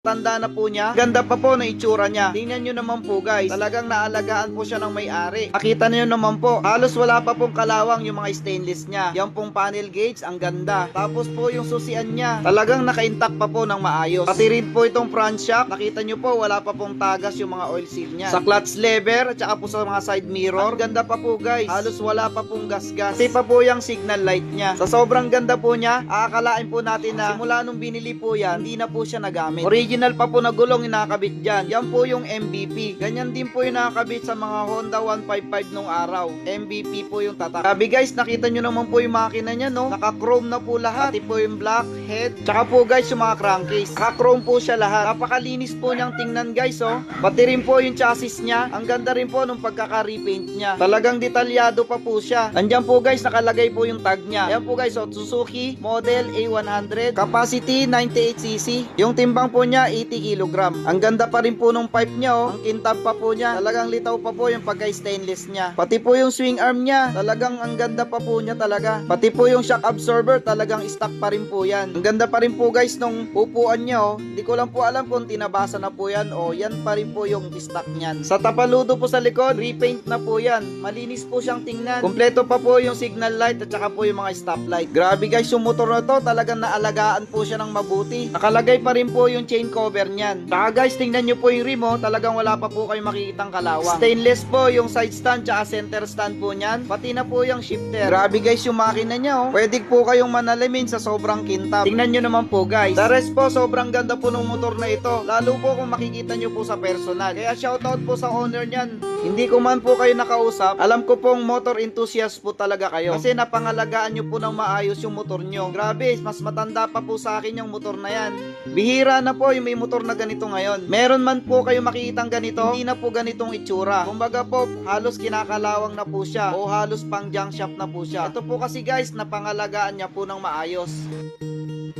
Tanda na po niya. Ganda pa po na itsura niya. Tingnan nyo naman po guys. Talagang naalagaan po siya ng may-ari. Nakita nyo naman po. Halos wala pa pong kalawang yung mga stainless niya. Yan pong panel gauge. Ang ganda. Tapos po yung susian niya. Talagang naka-intact pa po ng maayos. Pati rin po itong front shock. Nakita nyo po wala pa pong tagas yung mga oil seal niya. Sa clutch lever. At saka po sa mga side mirror. Ang ganda pa po guys. Halos wala pa pong gas-gas. Kasi pa po yung signal light niya. Sa sobrang ganda po niya. Aakalain po natin na simula nung binili po yan. Hindi na po siya nagamit. Original pa po na gulong yung nakakabit dyan. Yan po yung MVP. Ganyan din po yung nakakabit sa mga Honda 155 nung araw. MVP po yung tatak. Sabi guys, nakita nyo naman po yung makina niya, no? Naka-chrome na po lahat. Pati po yung black head. Tsaka po guys, yung mga crankcase. Naka-chrome po siya lahat. Napakalinis po niyang tingnan guys, oh. Pati rin po yung chassis niya. Ang ganda rin po nung pagkaka-repaint niya. Talagang detalyado pa po siya. Andyan po guys, nakalagay po yung tag niya. Yan po guys, oh, Suzuki Model A100. Capacity 98cc. Yung timbang po niya 80 kilogram. Ang ganda pa rin po nung pipe niya, oh. Ang kintab pa po niya. Talagang litaw pa po yung pagka-stainless niya. Pati po yung swing arm niya. Talagang ang ganda pa po niya talaga. Pati po yung shock absorber, talagang stock pa rin po yan. Ang ganda pa rin po guys nung upuan niya, oh. Hindi ko lang po alam kung tinabasa na po yan o yan pa rin po yung stock niyan. Sa tapaludo po sa likod, repaint na po yan. Malinis po siyang tingnan. Kompleto pa po yung signal light at saka po yung mga stoplight. Grabe guys, yung motor na to, talagang naalagaan po siya ng mabuti. Nakalagay pa rin po yung chain cover niyan. Saka guys, tingnan nyo po yung rim, oh. Talagang wala pa po kayong makikitang kalawang. Stainless po yung side stand tsaka center stand po niyan. Pati na po yung shifter. Grabe guys yung makina niya, oh. Pwede po kayong manalamin sa sobrang kintab. Tingnan nyo naman po guys. Sa rest po, sobrang ganda po ng motor na ito. Lalo po kung makikita nyo po sa personal. Kaya shoutout po sa owner niyan. Hindi ko man po kayo nakausap, alam ko pong motor enthusiast po talaga kayo. Kasi napangalagaan nyo po ng maayos yung motor nyo. Grabe, mas matanda pa po sa akin yung motor na yan. Bihira na po yung may motor na ganito ngayon. Meron man po kayo makikitang ganito, hindi na po ganitong itsura. Kumbaga po, halos kinakalawang na po siya o halos pang junk shop na po siya. Ito po kasi guys, napangalagaan niya po ng maayos.